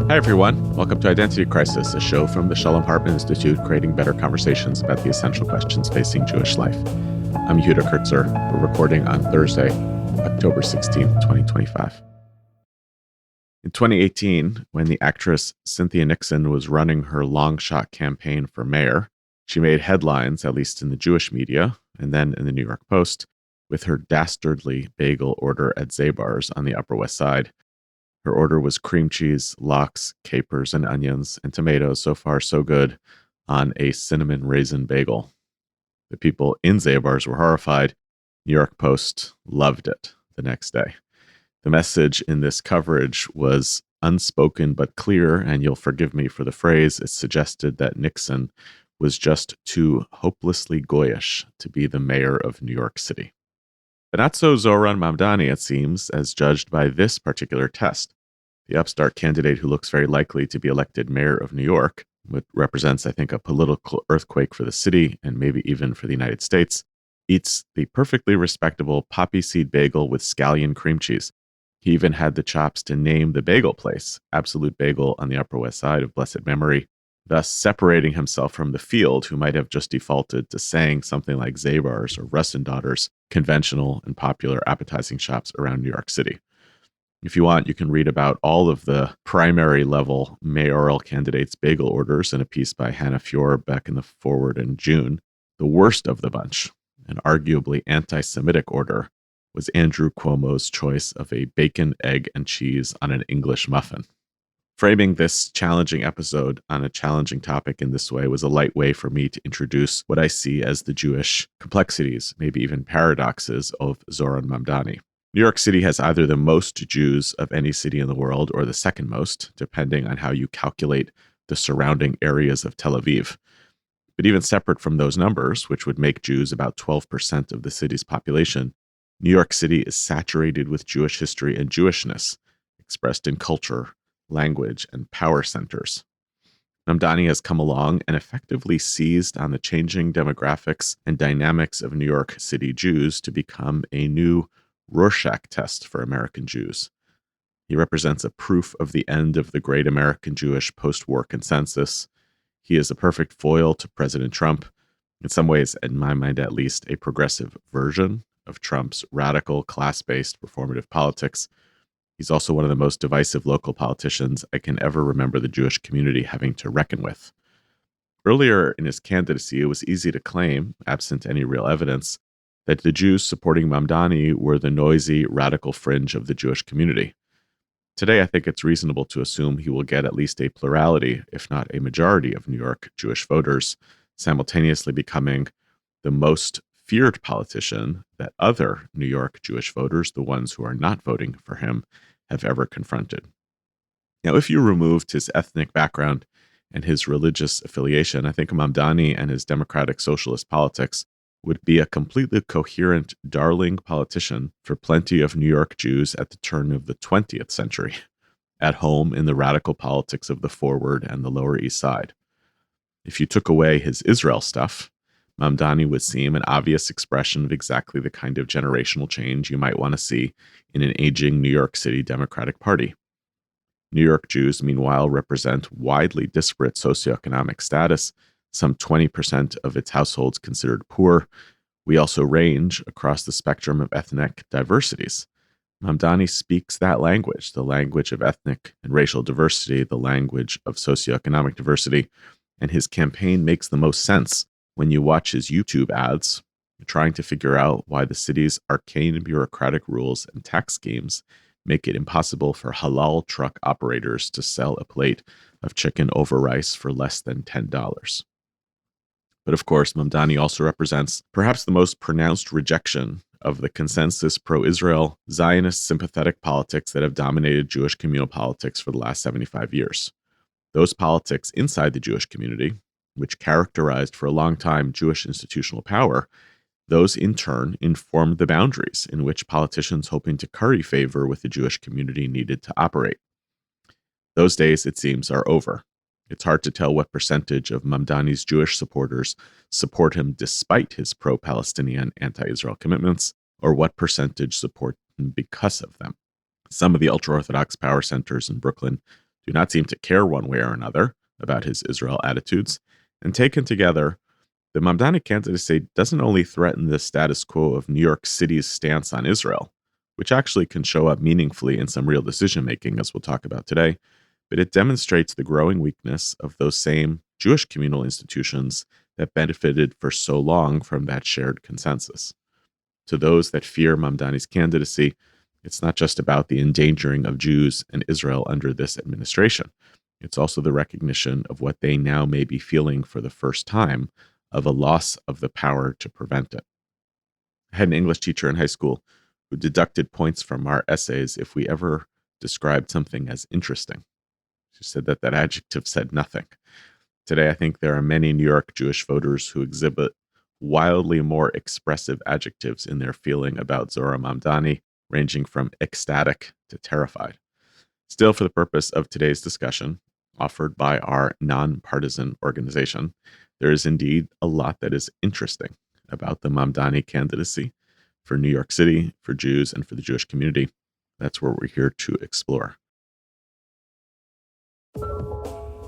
Hi, everyone. Welcome to Identity Crisis, a show from the Shalom Hartman Institute, creating better conversations about the essential questions facing Jewish life. I'm Yehuda Kurtzer. We're recording on Thursday, October 16th, 2025. In 2018, when the actress Cynthia Nixon was running her long-shot campaign for mayor, she made headlines, at least in the Jewish media, and then in the New York Post, with her dastardly bagel order at Zabar's on the Upper West Side. Her order was cream cheese, lox, capers, and onions, and tomatoes, so far so good, on a cinnamon raisin bagel. The people in Zabar's were horrified. New York Post loved it the next day. The message in this coverage was unspoken but clear, and you'll forgive me for the phrase. It suggested that Nixon was just too hopelessly goyish to be the mayor of New York City. But not so Zohran Mamdani, it seems, as judged by this particular test. The upstart candidate who looks very likely to be elected mayor of New York, which represents, I think, a political earthquake for the city and maybe even for the United States, eats the perfectly respectable poppy seed bagel with scallion cream cheese. He even had the chops to name the bagel place, Absolute Bagel on the Upper West Side of blessed memory, thus separating himself from the field, who might have just defaulted to saying something like Zabar's or Revson Daughters, conventional and popular appetizing shops around New York City. If you want, you can read about all of the primary level mayoral candidates' bagel orders in a piece by Hannah Fior back in the Forward in June. The worst of the bunch, an arguably anti-Semitic order, was Andrew Cuomo's choice of a bacon, egg, and cheese on an English muffin. Framing this challenging episode on a challenging topic in this way was a light way for me to introduce what I see as the Jewish complexities, maybe even paradoxes, of Zohran Mamdani. New York City has either the most Jews of any city in the world or the second most, depending on how you calculate the surrounding areas of Tel Aviv. But even separate from those numbers, which would make Jews about 12% of the city's population, New York City is saturated with Jewish history and Jewishness, expressed in culture, language, and power centers. Mamdani has come along and effectively seized on the changing demographics and dynamics of New York City Jews to become a new Rorschach test for American Jews. He represents a proof of the end of the great American Jewish post-war consensus. He is a perfect foil to President Trump, in some ways, in my mind at least, a progressive version of Trump's radical, class-based performative politics. He's also one of the most divisive local politicians I can ever remember the Jewish community having to reckon with. Earlier in his candidacy, it was easy to claim, absent any real evidence, that the Jews supporting Mamdani were the noisy, radical fringe of the Jewish community. Today, I think it's reasonable to assume he will get at least a plurality, if not a majority, of New York Jewish voters, simultaneously becoming the most feared politician that other New York Jewish voters, the ones who are not voting for him, have ever confronted. Now, if you removed his ethnic background and his religious affiliation, I think Mamdani and his democratic socialist politics would be a completely coherent, darling politician for plenty of New York Jews at the turn of the 20th century, at home in the radical politics of the Forward and the Lower East Side. If you took away his Israel stuff, Mamdani would seem an obvious expression of exactly the kind of generational change you might want to see in an aging New York City Democratic Party. New York Jews, meanwhile, represent widely disparate socioeconomic status, some 20% of its households considered poor. We also range across the spectrum of ethnic diversities. Mamdani speaks that language, the language of ethnic and racial diversity, the language of socioeconomic diversity, and his campaign makes the most sense when you watch his YouTube ads, trying to figure out why the city's arcane bureaucratic rules and tax schemes make it impossible for halal truck operators to sell a plate of chicken over rice for less than $10. But of course, Mamdani also represents perhaps the most pronounced rejection of the consensus pro-Israel, Zionist sympathetic politics that have dominated Jewish communal politics for the last 75 years. Those politics inside the Jewish community, which characterized for a long time Jewish institutional power, those in turn informed the boundaries in which politicians hoping to curry favor with the Jewish community needed to operate. Those days, it seems, are over. It's hard to tell what percentage of Mamdani's Jewish supporters support him despite his pro-Palestinian anti-Israel commitments, or what percentage support him because of them. Some of the ultra-Orthodox power centers in Brooklyn do not seem to care one way or another about his Israel attitudes. And taken together, the Mamdani candidacy doesn't only threaten the status quo of New York City's stance on Israel, which actually can show up meaningfully in some real decision making, as we'll talk about today, but it demonstrates the growing weakness of those same Jewish communal institutions that benefited for so long from that shared consensus. To those that fear Mamdani's candidacy, it's not just about the endangering of Jews and Israel under this administration. It's also the recognition of what they now may be feeling for the first time, of a loss of the power to prevent it. I had an English teacher in high school who deducted points from our essays if we ever described something as interesting. She said that that adjective said nothing. Today, I think there are many New York Jewish voters who exhibit wildly more expressive adjectives in their feeling about Zohran Mamdani, ranging from ecstatic to terrified. Still, for the purpose of today's discussion, offered by our nonpartisan organization, there is indeed a lot that is interesting about the Mamdani candidacy for New York City, for Jews, and for the Jewish community. That's what we're here to explore.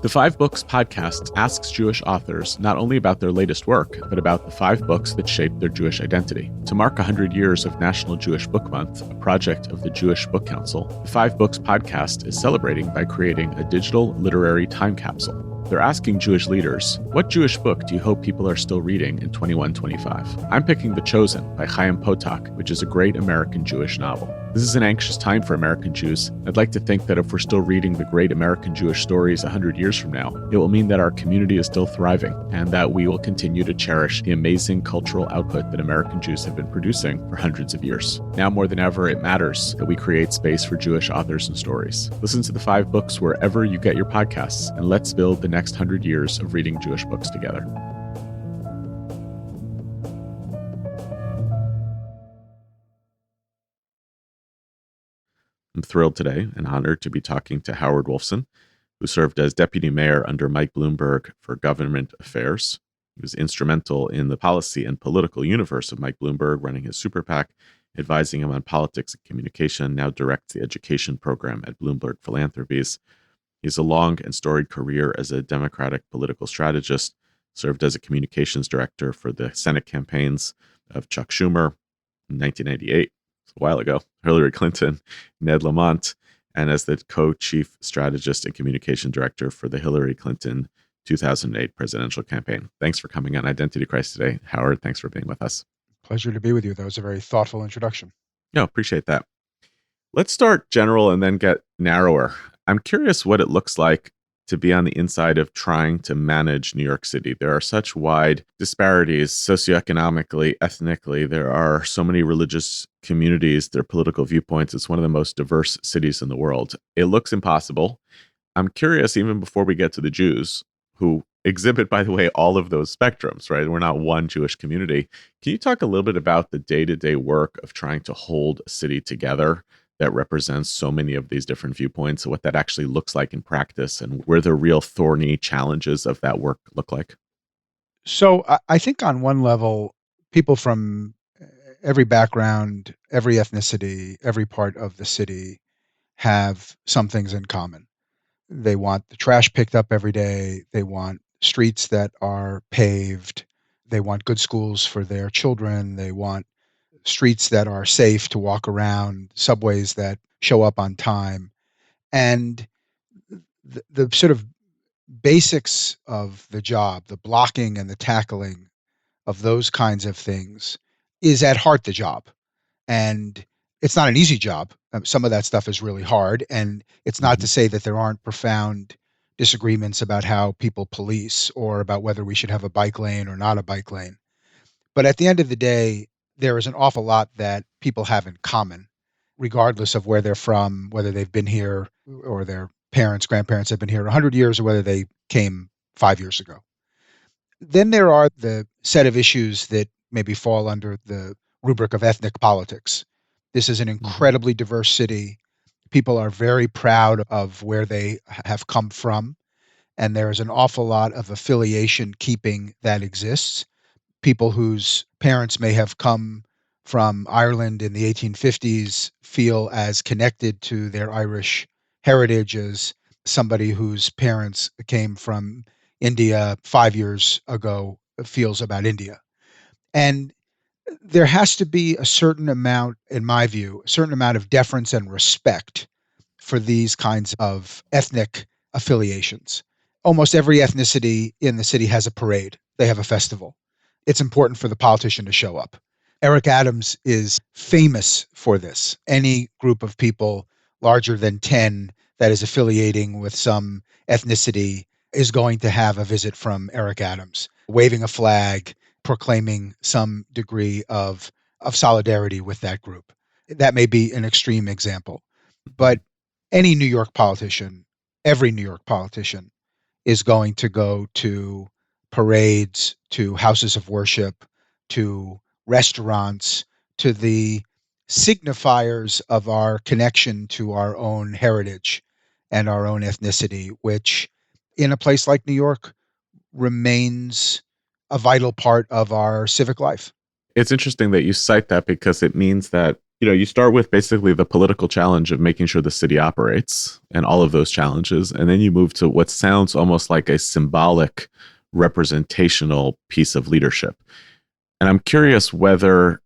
The 5 Books podcast asks Jewish authors not only about their latest work, but about the 5 books that shaped their Jewish identity. To mark 100 years of National Jewish Book Month, a project of the Jewish Book Council, the 5 Books podcast is celebrating by creating a digital literary time capsule. They're asking Jewish leaders, what Jewish book do you hope people are still reading in 2125? I'm picking The Chosen by Chaim Potok, which is a great American Jewish novel. This is an anxious time for American Jews. I'd like to think that if we're still reading the great American Jewish stories 100 years from now, it will mean that our community is still thriving and that we will continue to cherish the amazing cultural output that American Jews have been producing for hundreds of years. Now more than ever, it matters that we create space for Jewish authors and stories. Listen to the 5 books wherever you get your podcasts, and let's build the next 100 years of reading Jewish books together. I'm thrilled today and honored to be talking to Howard Wolfson, who served as deputy mayor under Mike Bloomberg for government affairs. He was instrumental in the policy and political universe of Mike Bloomberg, running his super PAC, advising him on politics and communication, now directs the education program at Bloomberg Philanthropies. He has a long and storied career as a Democratic political strategist, served as a communications director for the Senate campaigns of Chuck Schumer in 1998, a while ago, Hillary Clinton, Ned Lamont, and as the co-chief strategist and communication director for the Hillary Clinton 2008 presidential campaign. Thanks for coming on Identity Crisis today. Howard, thanks for being with us. Pleasure to be with you. That was a very thoughtful introduction. No, appreciate that. Let's start general and then get narrower. I'm curious what it looks like to be on the inside of trying to manage New York City. There are such wide disparities socioeconomically, ethnically. There are so many religious communities, their political viewpoints. It's one of the most diverse cities in the world. It looks impossible. I'm curious, even before we get to the Jews, who exhibit, by the way, all of those spectrums, right? We're not one Jewish community. Can you talk a little bit about the day-to-day work of trying to hold a city together that represents so many of these different viewpoints, what that actually looks like in practice, and where the real thorny challenges of that work look like? So I think on one level, people from every background, every ethnicity, every part of the city have some things in common. They want the trash picked up every day. They want streets that are paved. They want good schools for their children. They want streets that are safe to walk around, subways that show up on time. And the sort of basics of the job, the blocking and the tackling of those kinds of things is at heart the job. And it's not an easy job. Some of that stuff is really hard. And it's not to say that there aren't profound disagreements about how people police or about whether we should have a bike lane or not a bike lane. But at the end of the day, there is an awful lot that people have in common, regardless of where they're from, whether they've been here or their parents, grandparents have been here 100 years or whether they came 5 years ago. Then there are the set of issues that maybe fall under the rubric of ethnic politics. This is an incredibly diverse city. People are very proud of where they have come from, and there's an awful lot of affiliation keeping that exists. People whose parents may have come from Ireland in the 1850s feel as connected to their Irish heritage as somebody whose parents came from India 5 years ago feels about India. And there has to be a certain amount, in my view, a certain amount of deference and respect for these kinds of ethnic affiliations. Almost every ethnicity in the city has a parade. They have a festival. It's important for the politician to show up. Eric Adams is famous for this. Any group of people larger than 10 that is affiliating with some ethnicity is going to have a visit from Eric Adams, waving a flag, proclaiming some degree of solidarity with that group. That may be an extreme example, but any New York politician, every New York politician, is going to go to parades, to houses of worship, to restaurants, to the signifiers of our connection to our own heritage and our own ethnicity, which in a place like New York remains a vital part of our civic life. It's interesting that you cite that because it means that, you start with basically the political challenge of making sure the city operates and all of those challenges. And then you move to what sounds almost like a symbolic representational piece of leadership. And I'm curious whether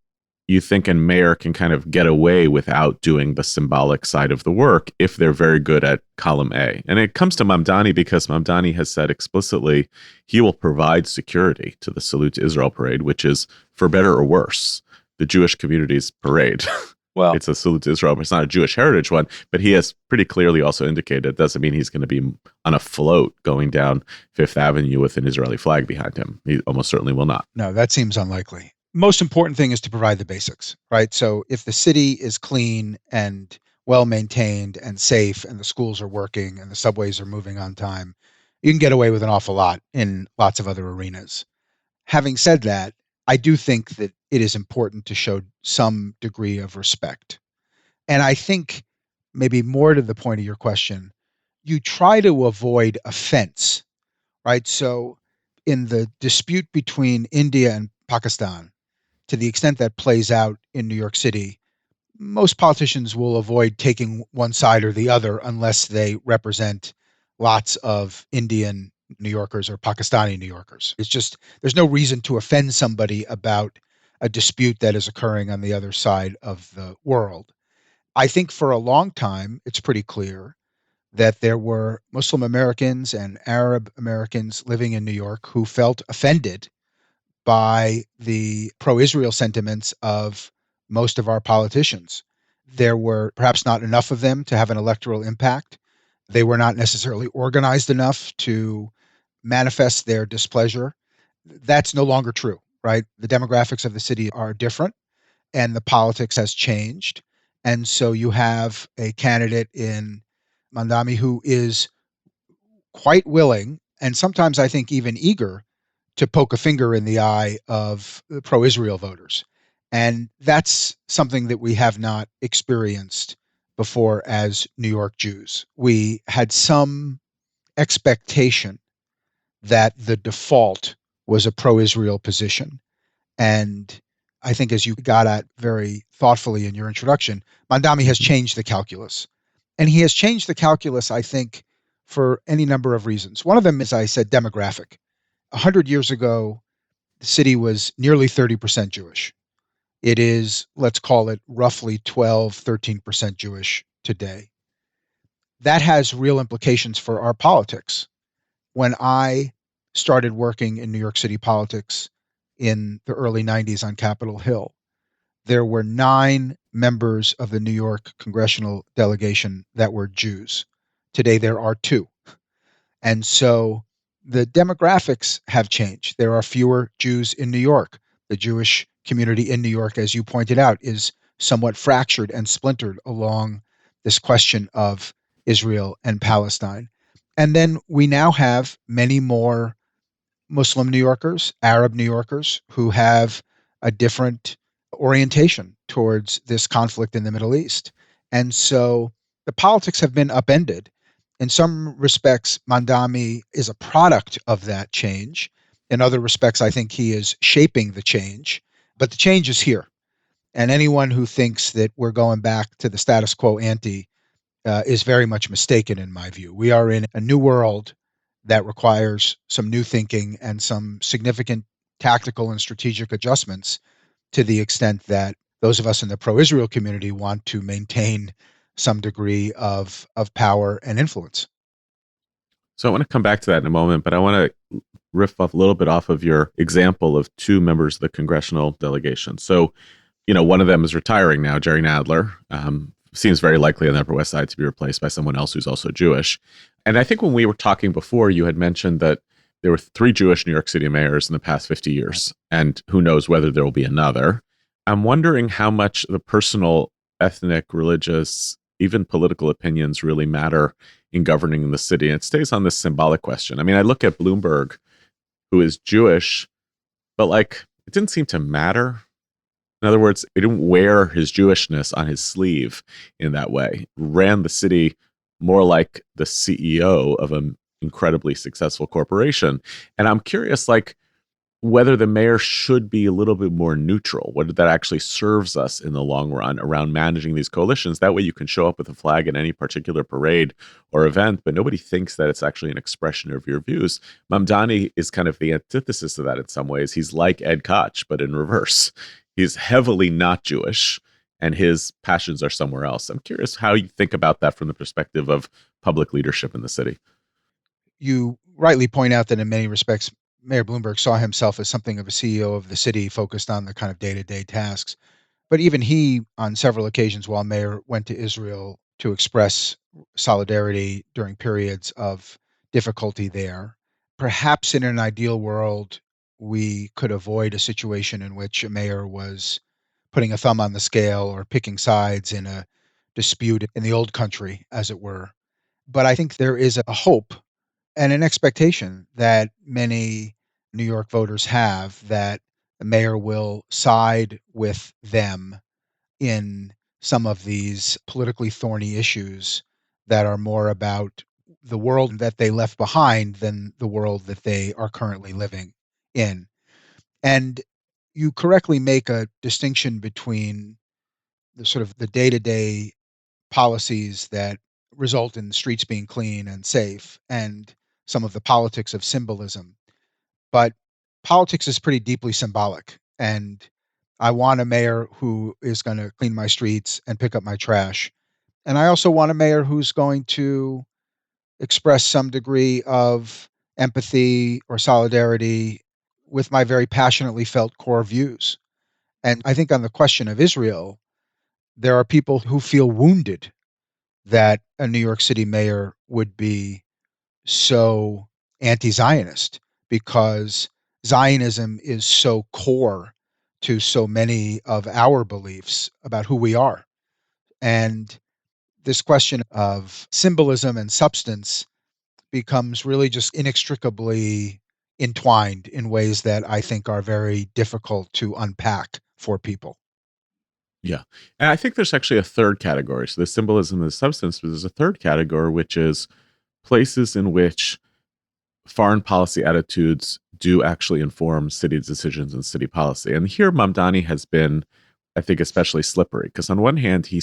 you think a mayor can kind of get away without doing the symbolic side of the work if they're very good at column A. And it comes to Mamdani because Mamdani has said explicitly he will provide security to the Salute to Israel parade, which is, for better or worse, the Jewish community's parade. Well, It's a Salute to Israel. It's not a Jewish heritage one, but he has pretty clearly also indicated it doesn't mean he's going to be on a float going down Fifth Avenue with an Israeli flag behind him. He almost certainly will not. no, that seems unlikely. Most important thing is to provide the basics, right? So if the city is clean and well maintained and safe and the schools are working and the subways are moving on time, you can get away with an awful lot in lots of other arenas. Having said that, I do think that it is important to show some degree of respect. And I think maybe more to the point of your question, you try to avoid offense, right? So in the dispute between India and Pakistan, to the extent that plays out in New York City, most politicians will avoid taking one side or the other unless they represent lots of Indian New Yorkers or Pakistani New Yorkers. It's just, there's no reason to offend somebody about a dispute that is occurring on the other side of the world. I think for a long time, it's pretty clear that there were Muslim Americans and Arab Americans living in New York who felt offended by the pro-Israel sentiments of most of our politicians. There were perhaps not enough of them to have an electoral impact. They were not necessarily organized enough to manifest their displeasure. That's no longer true, right? The demographics of the city are different and the politics has changed. And so you have a candidate in Mamdani who is quite willing, and sometimes I think even eager, to poke a finger in the eye of pro-Israel voters. And that's something that we have not experienced before as New York Jews. We had some expectation that the default was a pro-Israel position. And I think, as you got at very thoughtfully in your introduction, Mamdani has changed the calculus. And he has changed the calculus, I think, for any number of reasons. One of them is, I said, demographic. 100 years ago, the city was nearly 30% Jewish. It is, let's call it roughly 12, 13% Jewish today. That has real implications for our politics. When I started working in New York City politics in the early 90s on Capitol Hill, there were 9 members of the New York congressional delegation that were Jews. Today, there are 2. And so the demographics have changed. There are fewer Jews in New York. The Jewish community in New York, as you pointed out, is somewhat fractured and splintered along this question of Israel and Palestine. And then we now have many more Muslim New Yorkers, Arab New Yorkers, who have a different orientation towards this conflict in the Middle East. And so the politics have been upended. In some respects, Mamdani is a product of that change. In other respects, I think he is shaping the change, but the change is here. And anyone who thinks that we're going back to the status quo ante is very much mistaken in my view. We are in a new world that requires some new thinking and some significant tactical and strategic adjustments to the extent that those of us in the pro-Israel community want to maintain some degree of power and influence. So I want to come back to that in a moment, but I want to riff off a little bit off of your example of two members of the congressional delegation. So, one of them is retiring now, Jerry Nadler. Seems very likely on the Upper West Side to be replaced by someone else who's also Jewish. And I think when we were talking before, you had mentioned that there were 3 Jewish New York City mayors in the past 50 years, and who knows whether there will be another. I'm wondering how much the personal, ethnic, religious, even political opinions really matter in governing the city. And it stays on this symbolic question. I mean, I look at Bloomberg, who is Jewish, but it didn't seem to matter. In other words, he didn't wear his Jewishness on his sleeve in that way. Ran the city more like the CEO of an incredibly successful corporation. And I'm curious, whether the mayor should be a little bit more neutral, whether that actually serves us in the long run around managing these coalitions. That way you can show up with a flag at any particular parade or event, but nobody thinks that it's actually an expression of your views. Mamdani is kind of the antithesis of that in some ways. He's like Ed Koch, but in reverse. He's heavily not Jewish, and his passions are somewhere else. I'm curious how you think about that from the perspective of public leadership in the city. You rightly point out that in many respects, Mayor Bloomberg saw himself as something of a CEO of the city focused on the kind of day-to-day tasks. But even he, on several occasions while mayor, went to Israel to express solidarity during periods of difficulty there. Perhaps in an ideal world, we could avoid a situation in which a mayor was putting a thumb on the scale or picking sides in a dispute in the old country, as it were. But I think there is a hope and an expectation that many New York voters have that the mayor will side with them in some of these politically thorny issues that are more about the world that they left behind than the world that they are currently living in. And you correctly make a distinction between the sort of the day-to-day policies that result in the streets being clean and safe and some of the politics of symbolism. But politics is pretty deeply symbolic. And I want a mayor who is going to clean my streets and pick up my trash. And I also want a mayor who's going to express some degree of empathy or solidarity with my very passionately felt core views. And I think on the question of Israel, there are people who feel wounded that a New York City mayor would be so anti-Zionist because Zionism is so core to so many of our beliefs about who we are. And this question of symbolism and substance becomes really just inextricably entwined in ways that I think are very difficult to unpack for people. Yeah. And I think there's actually a third category. So the symbolism and the substance, but there's a third category, which is places in which foreign policy attitudes do actually inform city decisions and city policy. And here Mamdani has been, I think, especially slippery because on one hand, he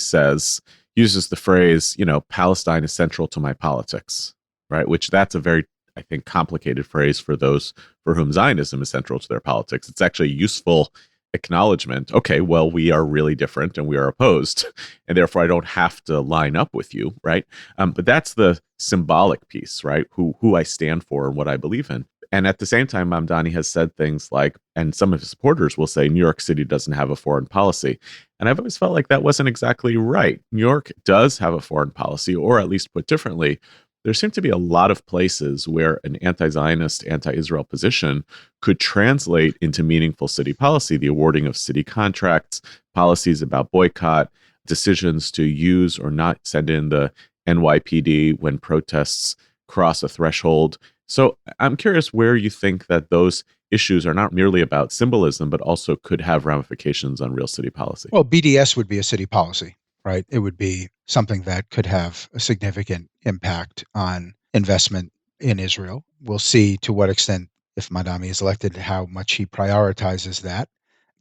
uses the phrase, Palestine is central to my politics, right? Which that's a very, I think, complicated phrase for those for whom Zionism is central to their politics. It's actually a useful acknowledgement. Okay, well, we are really different and we are opposed, and therefore I don't have to line up with you, right? But that's the symbolic piece, right? Who I stand for and what I believe in. And at the same time, Mamdani has said things like, and some of his supporters will say, New York City doesn't have a foreign policy. And I've always felt like that wasn't exactly right. New York does have a foreign policy, or at least put differently, there seem to be a lot of places where an anti-Zionist, anti-Israel position could translate into meaningful city policy, the awarding of city contracts, policies about boycott, decisions to use or not send in the NYPD when protests cross a threshold. So I'm curious where you think that those issues are not merely about symbolism, but also could have ramifications on real city policy. Well, BDS would be a city policy, right? It would be something that could have a significant impact on investment in Israel. We'll see to what extent, if Mamdani is elected, how much he prioritizes that.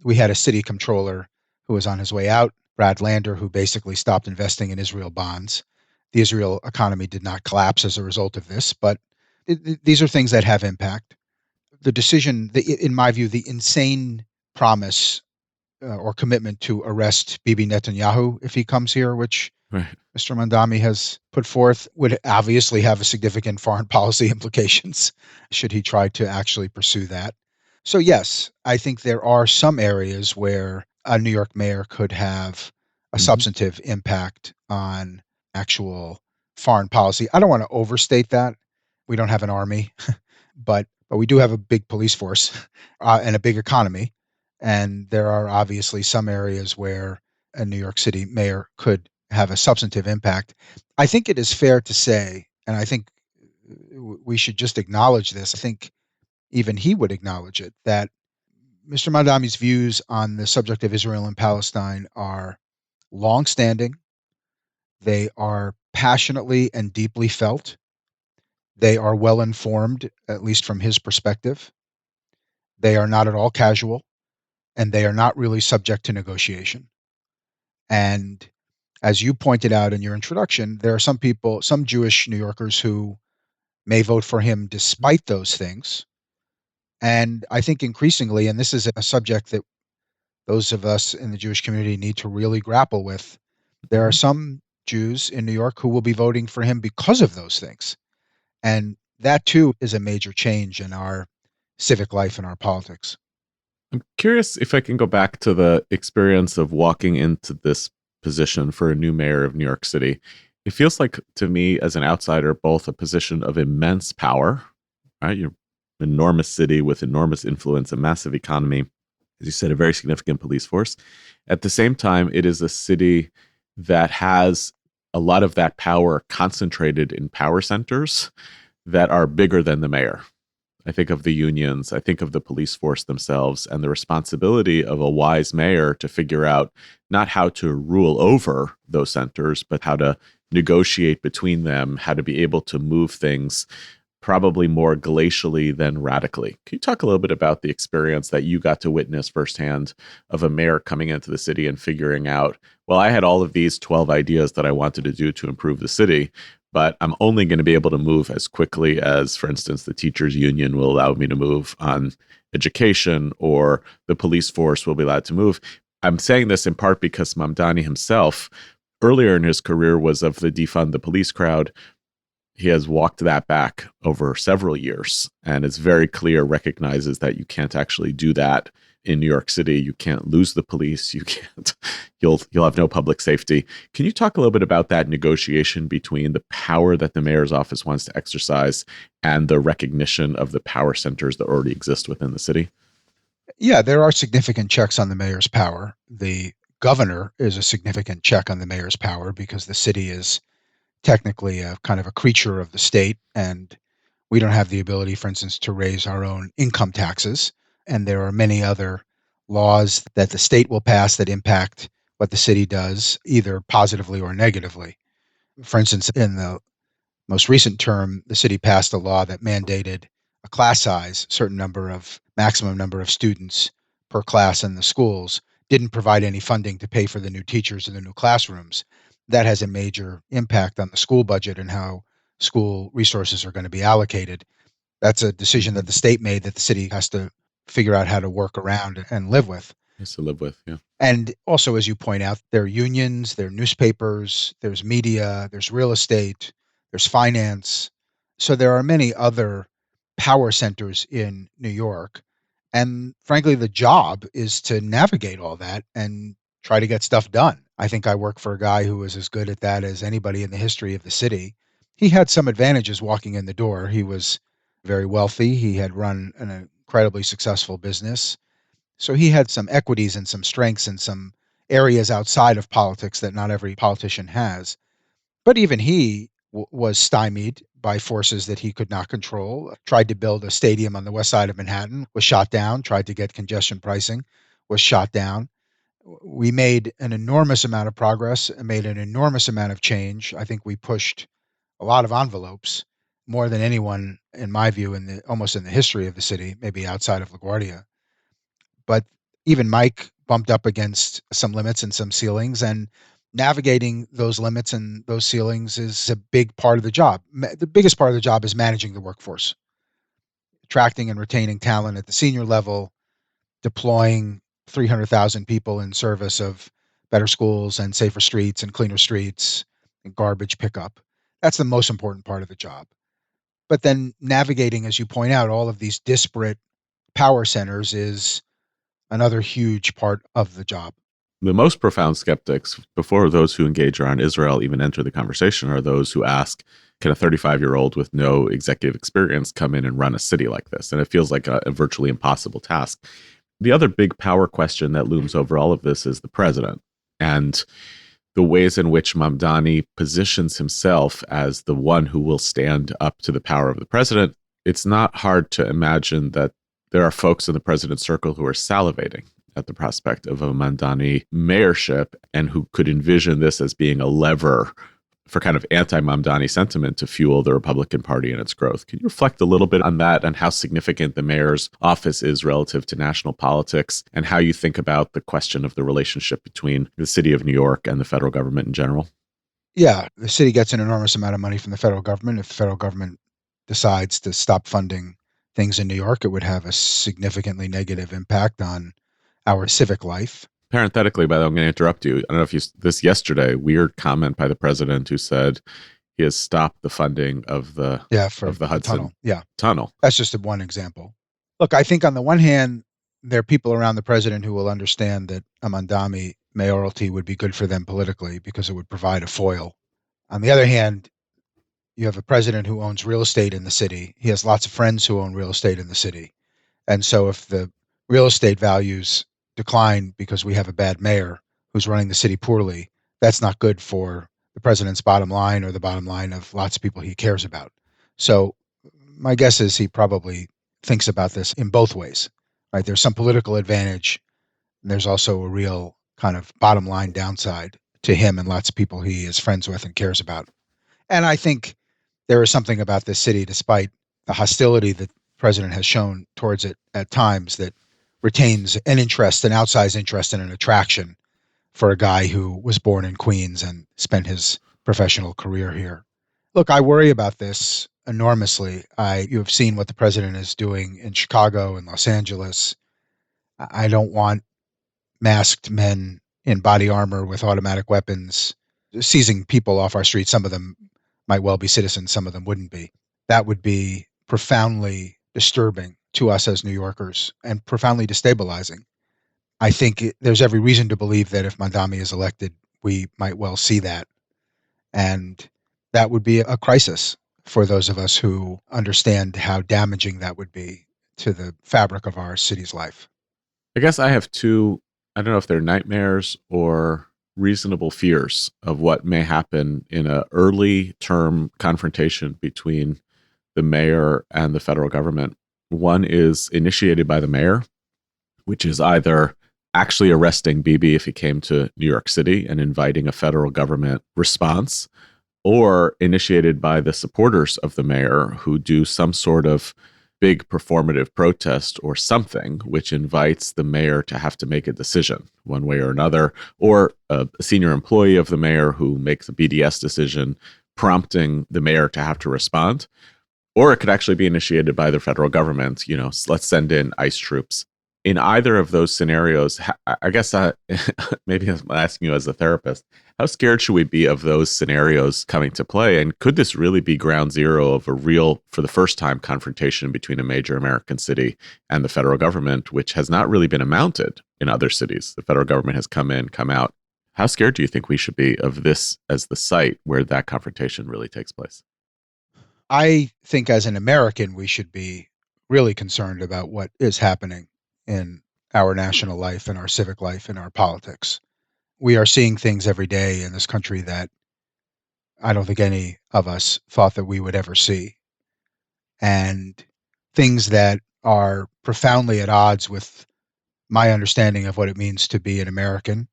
We had a city controller who was on his way out, Brad Lander, who basically stopped investing in Israel bonds. The Israel economy did not collapse as a result of this, but these are things that have impact. The decision, in my view, the insane promise or commitment to arrest Bibi Netanyahu if he comes here, which Right. Mr. Mamdani has put forth, would obviously have a significant foreign policy implications should he try to actually pursue that. So yes, I think there are some areas where a New York mayor could have a Hmm. substantive impact on actual foreign policy. I don't want to overstate that. We don't have an army, but we do have a big police force and a big economy, and there are obviously some areas where a New York City mayor could have a substantive impact. I think it is fair to say, and I think we should just acknowledge this. I think even he would acknowledge it, that Mr. Madami's views on the subject of Israel and Palestine are longstanding. They are passionately and deeply felt. They are well informed, at least from his perspective. They are not at all casual, and they are not really subject to negotiation. And as you pointed out in your introduction, there are some people, some Jewish New Yorkers who may vote for him despite those things. And I think increasingly, and this is a subject that those of us in the Jewish community need to really grapple with, there are some Jews in New York who will be voting for him because of those things. And that too is a major change in our civic life and our politics. I'm curious if I can go back to the experience of walking into this position for a new mayor of New York City. It feels like to me, as an outsider, both a position of immense power, right? You're an enormous city with enormous influence, a massive economy, as you said, a very significant police force. At the same time, it is a city that has a lot of that power concentrated in power centers that are bigger than the mayor. I think of the unions, I think of the police force themselves, and the responsibility of a wise mayor to figure out not how to rule over those centers, but how to negotiate between them, how to be able to move things probably more glacially than radically. Can you talk a little bit about the experience that you got to witness firsthand of a mayor coming into the city and figuring out, well, I had all of these 12 ideas that I wanted to do to improve the city, but I'm only going to be able to move as quickly as, for instance, the teachers union will allow me to move on education, or the police force will be allowed to move. I'm saying this in part because Mamdani himself, earlier in his career, was of the defund the police crowd. He has walked that back over several years, and it's very clear, recognizes that you can't actually do that in New York City. You can't lose the police. You can't, you'll have no public safety. Can you talk a little bit about that negotiation between the power that the mayor's office wants to exercise and the recognition of the power centers that already exist within the city? Yeah, there are significant checks on the mayor's power. The governor is a significant check on the mayor's power because the city is technically a kind of a creature of the state, and we don't have the ability, for instance, to raise our own income taxes. And there are many other laws that the state will pass that impact what the city does, either positively or negatively. For instance, in the most recent term, the city passed a law that mandated a class size, certain number of maximum number of students per class in the schools, didn't provide any funding to pay for the new teachers and the new classrooms. That has a major impact on the school budget and how school resources are going to be allocated. That's a decision that the state made that the city has to figure out how to work around and live with. Just to live with, yeah. And also, as you point out, there are unions, there are newspapers, there's media, there's real estate, there's finance. So there are many other power centers in New York. And frankly, the job is to navigate all that and try to get stuff done. I think I work for a guy who was as good at that as anybody in the history of the city. He had some advantages walking in the door. He was very wealthy. He had run an incredibly successful business. So he had some equities and some strengths in some areas outside of politics that not every politician has. But even he was stymied by forces that he could not control. Tried to build a stadium on the west side of Manhattan, was shot down. Tried to get congestion pricing, was shot down. We made an enormous amount of progress and made an enormous amount of change. I think we pushed a lot of envelopes, more than anyone, in my view, in the almost in the history of the city, maybe outside of LaGuardia. But even Mike bumped up against some limits and some ceilings. And navigating those limits and those ceilings is a big part of the job. The biggest part of the job is managing the workforce, attracting and retaining talent at the senior level, deploying 300,000 people in service of better schools and safer streets and cleaner streets and garbage pickup. That's the most important part of the job. But then navigating, as you point out, all of these disparate power centers is another huge part of the job. The most profound skeptics, before those who engage around Israel even enter the conversation, are those who ask, can a 35-year-old with no executive experience come in and run a city like this? And it feels like a virtually impossible task. The other big power question that looms over all of this is the president and the ways in which Mamdani positions himself as the one who will stand up to the power of the president. It's not hard to imagine that there are folks in the president's circle who are salivating at the prospect of a Mamdani mayorship and who could envision this as being a lever for kind of anti-Mamdani sentiment to fuel the Republican Party and its growth. Can you reflect a little bit on that and how significant the mayor's office is relative to national politics and how you think about the question of the relationship between the city of New York and the federal government in general? Yeah, the city gets an enormous amount of money from the federal government. If the federal government decides to stop funding things in New York, it would have a significantly negative impact on our civic life. Parenthetically, by the way, I'm going to interrupt you. I don't know if you this yesterday, weird comment by the president who said he has stopped the funding of the Hudson tunnel. That's just one example. Look, I think on the one hand, there are people around the president who will understand that a Mamdani mayoralty would be good for them politically because it would provide a foil. On the other hand, you have a president who owns real estate in the city. He has lots of friends who own real estate in the city. And so if the real estate values decline because we have a bad mayor who's running the city poorly, that's not good for the president's bottom line or the bottom line of lots of people he cares about. So my guess is he probably thinks about this in both ways, right? There's some political advantage, and there's also a real kind of bottom line downside to him and lots of people he is friends with and cares about. And I think there is something about this city, despite the hostility that the president has shown towards it at times, that retains an interest, an outsized interest and an attraction for a guy who was born in Queens and spent his professional career here. Look, I worry about this enormously. You have seen what the president is doing in Chicago and Los Angeles. I don't want masked men in body armor with automatic weapons seizing people off our streets. Some of them might well be citizens, some of them wouldn't be. That would be profoundly disturbing to us as New Yorkers and profoundly destabilizing. I think there's every reason to believe that if Mamdani is elected, we might well see that. And that would be a crisis for those of us who understand how damaging that would be to the fabric of our city's life. I guess I have two, I don't know if they're nightmares or reasonable fears of what may happen in an early term confrontation between the mayor and the federal government. One is initiated by the mayor, which is either actually arresting Bibi if he came to New York City and inviting a federal government response, or initiated by the supporters of the mayor who do some sort of big performative protest or something, which invites the mayor to have to make a decision one way or another, or a senior employee of the mayor who makes a BDS decision prompting the mayor to have to respond. Or it could actually be initiated by the federal government, let's send in ICE troops. In either of those scenarios, I guess maybe I'm asking you as a therapist, how scared should we be of those scenarios coming to play? And could this really be ground zero of a real, for the first time, confrontation between a major American city and the federal government, which has not really been amounted in other cities? The federal government has come in, come out. How scared do you think we should be of this as the site where that confrontation really takes place? I think as an American, we should be really concerned about what is happening in our national life and our civic life and our politics. We are seeing things every day in this country that I don't think any of us thought that we would ever see. And things that are profoundly at odds with my understanding of what it means to be an American,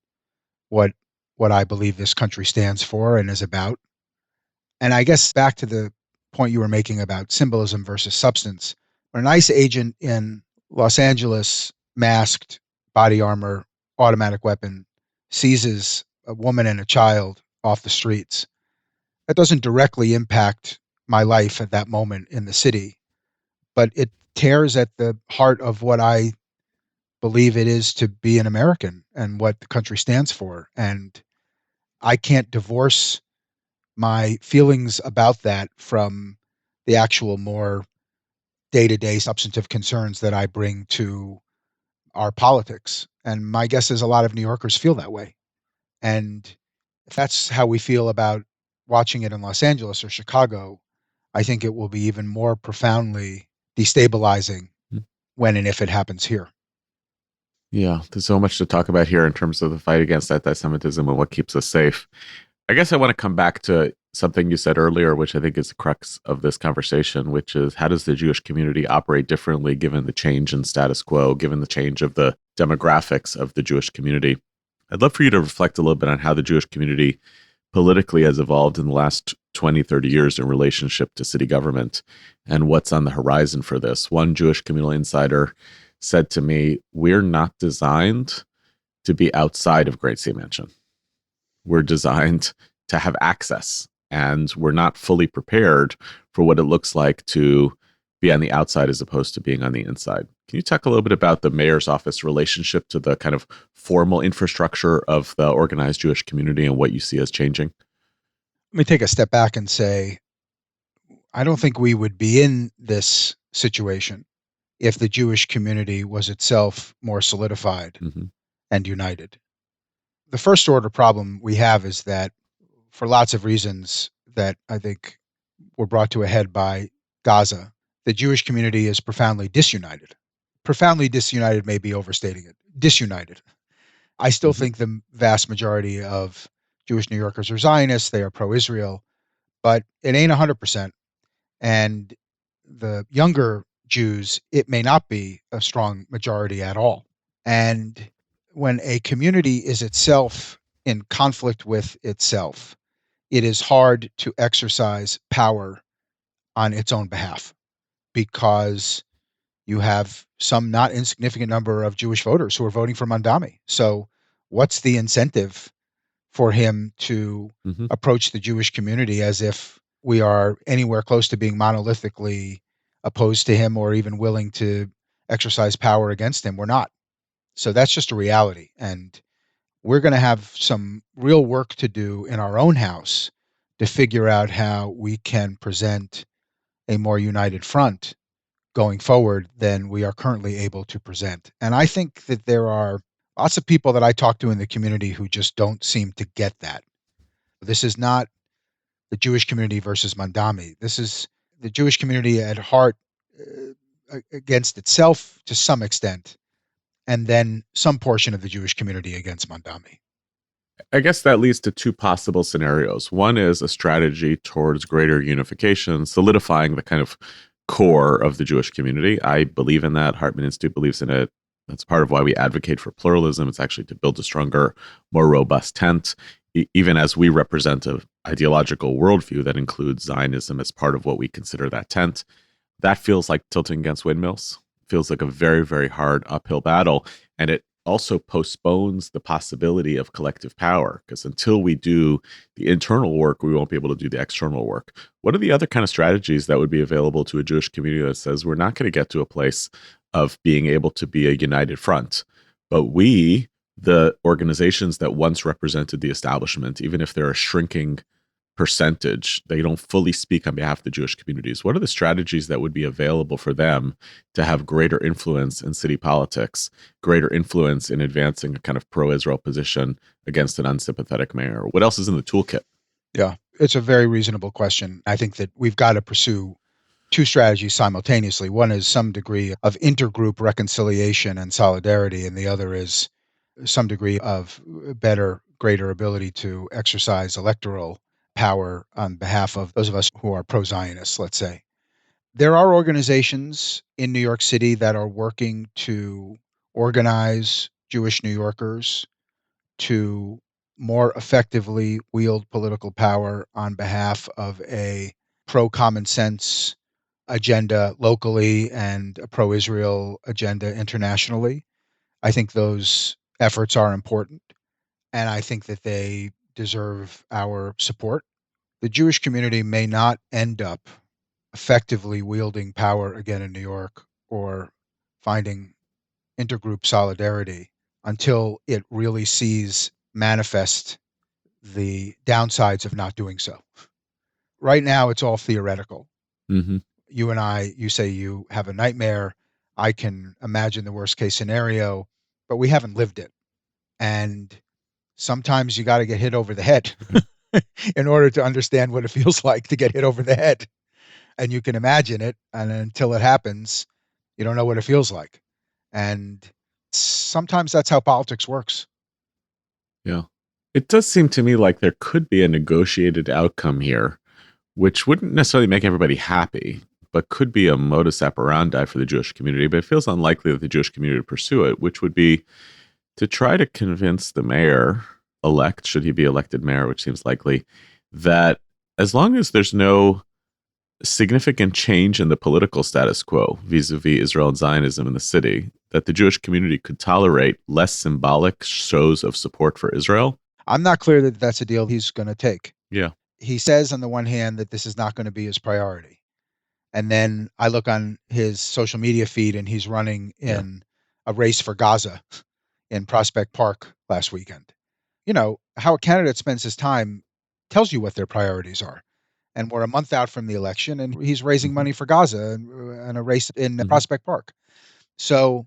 what I believe this country stands for and is about. And I guess back to the point you were making about symbolism versus substance. When an ICE agent in Los Angeles, masked, body armor, automatic weapon, seizes a woman and a child off the streets. That doesn't directly impact my life at that moment in the city, but it tears at the heart of what I believe it is to be an American and what the country stands for. And I can't divorce my feelings about that from the actual more day-to-day substantive concerns that I bring to our politics. And my guess is a lot of New Yorkers feel that way. And if that's how we feel about watching it in Los Angeles or Chicago, I think it will be even more profoundly destabilizing Mm. when and if it happens here. Yeah, there's so much to talk about here in terms of the fight against anti-Semitism and what keeps us safe. I guess I want to come back to something you said earlier, which I think is the crux of this conversation, which is how does the Jewish community operate differently given the change in status quo, given the change of the demographics of the Jewish community? I'd love for you to reflect a little bit on how the Jewish community politically has evolved in the last 20, 30 years in relationship to city government and what's on the horizon for this. One Jewish communal insider said to me, "We're not designed to be outside of Great Sea Mansion. We're designed to have access, and we're not fully prepared for what it looks like to be on the outside as opposed to being on the inside." Can you talk a little bit about the mayor's office relationship to the kind of formal infrastructure of the organized Jewish community and what you see as changing? Let me take a step back and say, I don't think we would be in this situation if the Jewish community was itself more solidified Mm-hmm. and united. The first order problem we have is that for lots of reasons that I think were brought to a head by Gaza, the Jewish community is profoundly disunited. Profoundly disunited may be overstating it. Disunited. I still Mm-hmm. think the vast majority of Jewish New Yorkers are Zionists. They are pro-Israel, but it ain't 100%. And the younger Jews, it may not be a strong majority at all. And when a community is itself in conflict with itself, it is hard to exercise power on its own behalf because you have some not insignificant number of Jewish voters who are voting for Mamdani. So, what's the incentive for him to Mm-hmm. approach the Jewish community as if we are anywhere close to being monolithically opposed to him or even willing to exercise power against him? We're not. So, that's just a reality. And we're going to have some real work to do in our own house to figure out how we can present a more united front going forward than we are currently able to present. And I think that there are lots of people that I talk to in the community who just don't seem to get that. This is not the Jewish community versus Mandami. This is the Jewish community at heart against itself to some extent, and then some portion of the Jewish community against Mandami. I guess that leads to two possible scenarios. One is a strategy towards greater unification, solidifying the kind of core of the Jewish community. I believe in that. Hartman Institute believes in it. That's part of why we advocate for pluralism. It's actually to build a stronger, more robust tent, even as we represent an ideological worldview that includes Zionism as part of what we consider that tent. That feels like tilting against windmills. Feels like a very, very hard uphill battle. And it also postpones the possibility of collective power, because until we do the internal work, we won't be able to do the external work. What are the other kind of strategies that would be available to a Jewish community that says we're not going to get to a place of being able to be a united front, but we, the organizations that once represented the establishment, even if they're a shrinking percentage, they don't fully speak on behalf of the Jewish communities. What are the strategies that would be available for them to have greater influence in city politics, greater influence in advancing a kind of pro-Israel position against an unsympathetic mayor? What else is in the toolkit? Yeah, it's a very reasonable question. I think that we've got to pursue two strategies simultaneously. One is some degree of intergroup reconciliation and solidarity, and the other is some degree of better, greater ability to exercise electoral power on behalf of those of us who are pro-Zionists, let's say. There are organizations in New York City that are working to organize Jewish New Yorkers to more effectively wield political power on behalf of a pro-common sense agenda locally and a pro-Israel agenda internationally. I think those efforts are important. and I think that they deserve our support. The Jewish community may not end up effectively wielding power again in New York or finding intergroup solidarity until it really sees manifest the downsides of not doing so. Right now, it's all theoretical. Hmm. You and I, you say you have a nightmare. I can imagine the worst case scenario, but we haven't lived it. And sometimes you got to get hit over the head in order to understand what it feels like to get hit over the head. And you can imagine it. And until it happens, you don't know what it feels like. And sometimes that's how politics works. Yeah. It does seem to me like there could be a negotiated outcome here, which wouldn't necessarily make everybody happy, but could be a modus operandi for the Jewish community. But it feels unlikely that the Jewish community would pursue it, which would be to try to convince the mayor elect, should he be elected mayor, which seems likely, that as long as there's no significant change in the political status quo vis-a-vis Israel and Zionism in the city, that the Jewish community could tolerate less symbolic shows of support for Israel. I'm not clear that that's a deal he's going to take. Yeah. He says on the one hand that this is not going to be his priority. And then I look on his social media feed and he's running Yeah. in a race for Gaza in Prospect Park last weekend. You know, how a candidate spends his time tells you what their priorities are. And we're a month out from the election and he's raising Hmm. money for Gaza and a race in Hmm. Prospect Park. So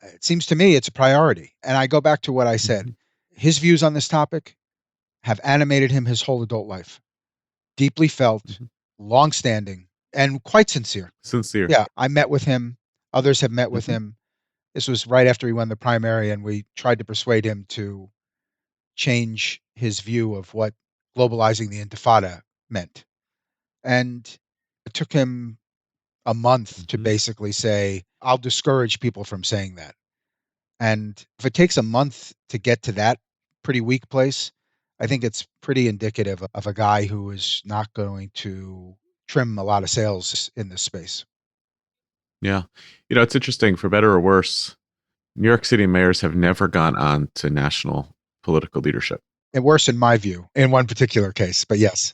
it seems to me it's a priority. And I go back to what I said. Hmm. His views on this topic have animated him his whole adult life. Deeply felt, Hmm. long-standing, and quite sincere. Sincere. Yeah, I met with him. Others have met with Hmm. him. This was right after he won the primary, and we tried to persuade him to change his view of what globalizing the Intifada meant. And it took him a month to Hmm. basically say, I'll discourage people from saying that. And if it takes a month to get to that pretty weak place, I think it's pretty indicative of a guy who is not going to trim a lot of sails in this space. Yeah. It's interesting, for better or worse, New York City mayors have never gone on to national political leadership. And worse in my view, in one particular case, but yes.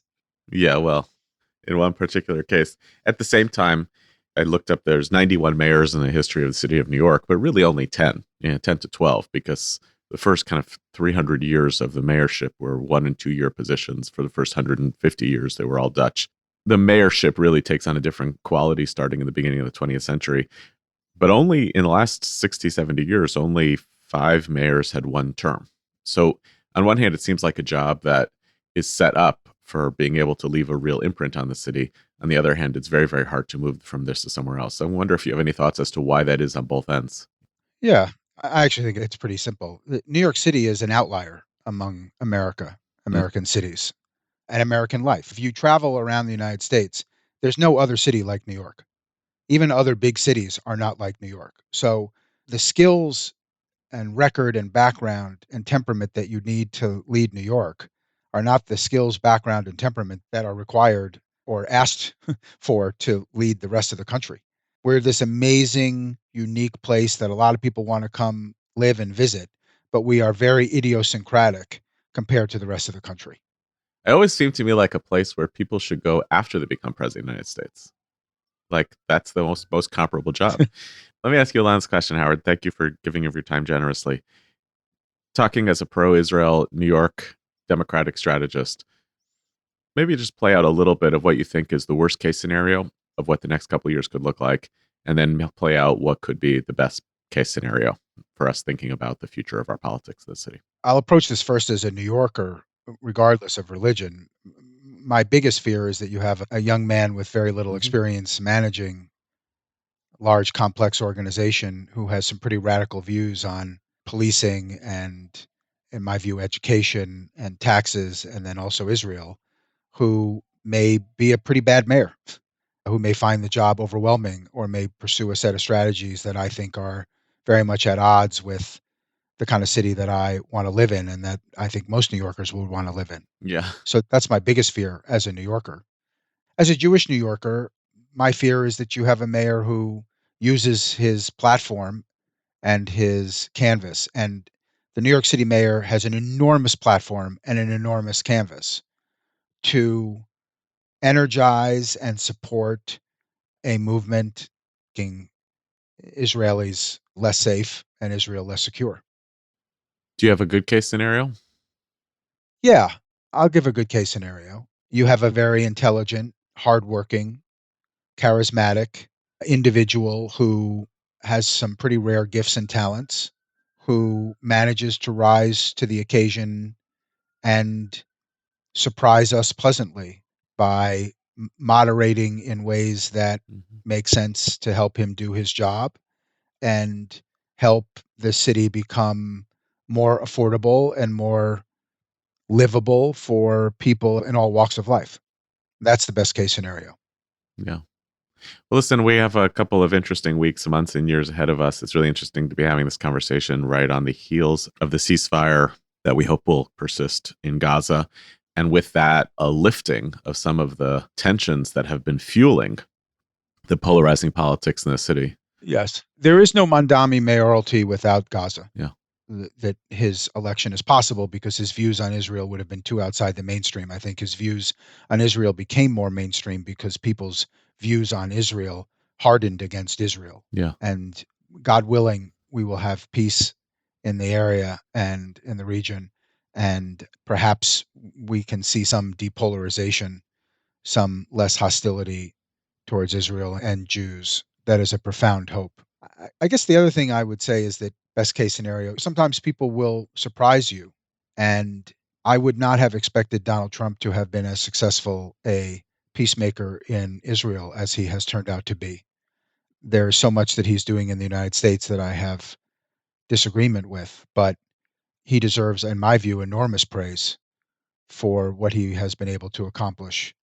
Yeah, well, in one particular case. At the same time, I looked up there's 91 mayors in the history of the city of New York, but really only 10, 10 to 12, because the first kind of 300 years of the mayorship were 1 and 2 year positions. For the first 150 years, they were all Dutch. The mayorship really takes on a different quality starting in the beginning of the 20th century. But only in the last 60, 70 years, only 5 mayors had one term. So on one hand, it seems like a job that is set up for being able to leave a real imprint on the city. On the other hand, it's very, very hard to move from this to somewhere else. I wonder if you have any thoughts as to why that is on both ends. Yeah, I actually think it's pretty simple. New York City is an outlier among Mm. American cities, and American life. If you travel around the United States, there's no other city like New York. Even other big cities are not like New York. So the skills and record and background and temperament that you need to lead New York are not the skills, background, and temperament that are required or asked for to lead the rest of the country. We're this amazing, unique place that a lot of people want to come live and visit, but we are very idiosyncratic compared to the rest of the country. It always seemed to me like a place where people should go after they become president of the United States. Like, that's the most comparable job. Let me ask you a last question, Howard. Thank you for giving of your time generously. Talking as a pro-Israel New York Democratic strategist, maybe just play out a little bit of what you think is the worst case scenario of what the next couple of years could look like, and then play out what could be the best case scenario for us thinking about the future of our politics in the city. I'll approach this first as a New Yorker, regardless of religion. My biggest fear is that you have a young man with very little Hmm. experience managing large, complex organization who has some pretty radical views on policing and, in my view, education and taxes, and then also Israel, who may be a pretty bad mayor, who may find the job overwhelming or may pursue a set of strategies that I think are very much at odds with the kind of city that I want to live in and that I think most New Yorkers would want to live in. Yeah. So that's my biggest fear as a New Yorker. As a Jewish New Yorker, my fear is that you have a mayor who uses his platform and his canvas. And The New York City mayor has an enormous platform and an enormous canvas to energize and support a movement making Israelis less safe and Israel less secure. Do you have a good case scenario? Yeah, I'll give a good case scenario. You have a very intelligent, hardworking, charismatic individual who has some pretty rare gifts and talents, who manages to rise to the occasion and surprise us pleasantly by moderating in ways that make sense to help him do his job and help the city become more affordable and more livable for people in all walks of life. That's the best case scenario. Yeah. Well, listen, we have a couple of interesting weeks, months, and years ahead of us. It's really interesting to be having this conversation right on the heels of the ceasefire that we hope will persist in Gaza. And with that, a lifting of some of the tensions that have been fueling the polarizing politics in the city. Yes. There is no Mamdani mayoralty without Gaza. Yeah. That his election is possible because his views on Israel would have been too outside the mainstream. I think his views on Israel became more mainstream because people's views on Israel hardened against Israel. Yeah. And God willing, we will have peace in the area and in the region. And perhaps we can see some depolarization, some less hostility towards Israel and Jews. That is a profound hope. I guess the other thing I would say is that best case scenario, sometimes people will surprise you. And I would not have expected Donald Trump to have been as successful a peacemaker in Israel as he has turned out to be. There's so much that he's doing in the United States that I have disagreement with, but he deserves, in my view, enormous praise for what he has been able to accomplish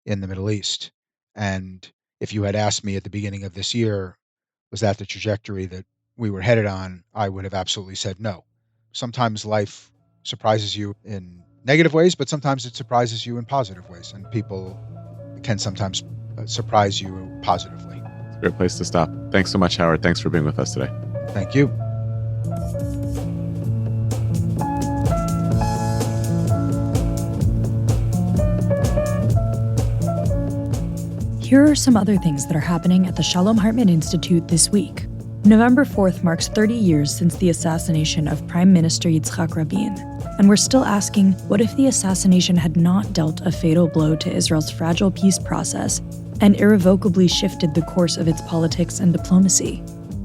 in the Middle East. And if you had asked me at the beginning of this year, was that the trajectory that we were headed on, I would have absolutely said no. Sometimes life surprises you in negative ways, but sometimes it surprises you in positive ways. And people can sometimes surprise you positively. It's a great place to stop. Thanks so much, Howard. Thanks for being with us today. Thank you. Here are some other things that are happening at the Shalom Hartman Institute this week. November 4th marks 30 years since the assassination of Prime Minister Yitzhak Rabin, and we're still asking, what if the assassination had not dealt a fatal blow to Israel's fragile peace process and irrevocably shifted the course of its politics and diplomacy?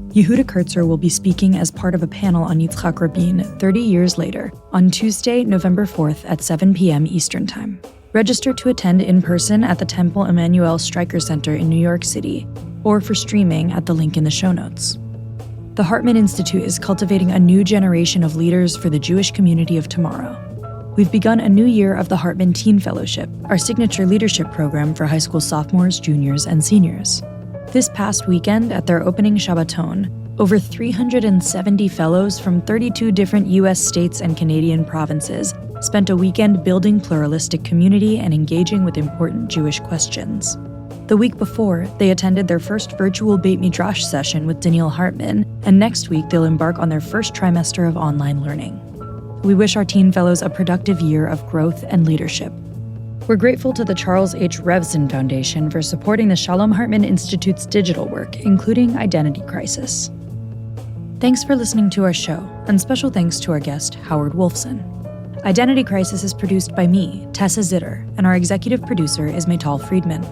Yehuda Kurtzer will be speaking as part of a panel on Yitzhak Rabin 30 years later on Tuesday, November 4th at 7 p.m. Eastern Time. Register to attend in person at the Temple Emmanuel Stryker Center in New York City, or for streaming at the link in the show notes. The Hartman Institute is cultivating a new generation of leaders for the Jewish community of tomorrow. We've begun a new year of the Hartman Teen Fellowship, our signature leadership program for high school sophomores, juniors, and seniors. This past weekend, at their opening Shabbaton, over 370 fellows from 32 different U.S. states and Canadian provinces spent a weekend building pluralistic community and engaging with important Jewish questions. The week before, they attended their first virtual Beit Midrash session with Daniel Hartman, and next week they'll embark on their first trimester of online learning. We wish our teen fellows a productive year of growth and leadership. We're grateful to the Charles H. Revson Foundation for supporting the Shalom Hartman Institute's digital work, including Identity Crisis. Thanks for listening to our show, and special thanks to our guest, Howard Wolfson. Identity Crisis is produced by me, Tessa Zitter, and our executive producer is Maytal Friedman.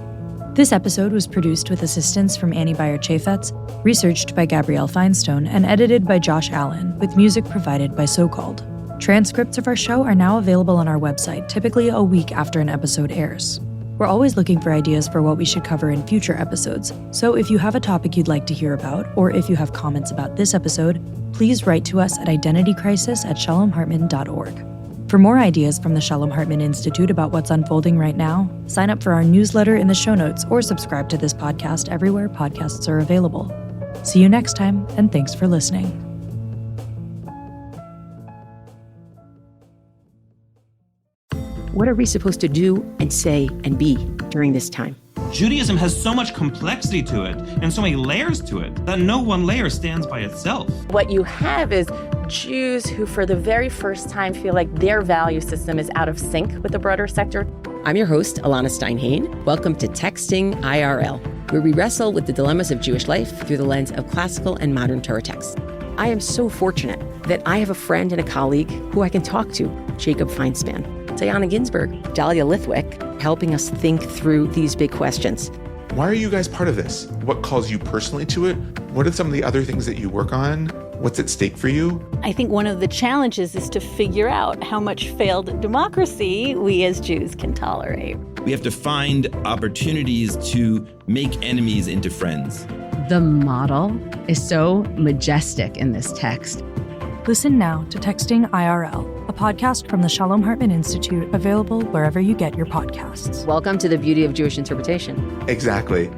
This episode was produced with assistance from Annie Beyer-Chaffetz, researched by Gabrielle Feinstone, and edited by Josh Allen, with music provided by So-Called. Transcripts of our show are now available on our website, typically a week after an episode airs. We're always looking for ideas for what we should cover in future episodes, so if you have a topic you'd like to hear about, or if you have comments about this episode, please write to us at identitycrisis@shalomhartman.org. For more ideas from the Shalom Hartman Institute about what's unfolding right now, sign up for our newsletter in the show notes or subscribe to this podcast everywhere podcasts are available. See you next time, and thanks for listening. What are we supposed to do and say and be during this time? Judaism has so much complexity to it and so many layers to it that no one layer stands by itself. What you have is Jews who for the very first time feel like their value system is out of sync with the broader sector. I'm your host, Alana Steinhain. Welcome to Texting IRL, where we wrestle with the dilemmas of Jewish life through the lens of classical and modern Torah texts. I am so fortunate that I have a friend and a colleague who I can talk to, Jacob Feinspan, Diana Ginsburg, Dahlia Lithwick, helping us think through these big questions. Why are you guys part of this? What calls you personally to it? What are some of the other things that you work on? What's at stake for you? I think one of the challenges is to figure out how much failed democracy we as Jews can tolerate. We have to find opportunities to make enemies into friends. The model is so majestic in this text. Listen now to Texting IRL, a podcast from the Shalom Hartman Institute, available wherever you get your podcasts. Welcome to the beauty of Jewish interpretation. Exactly.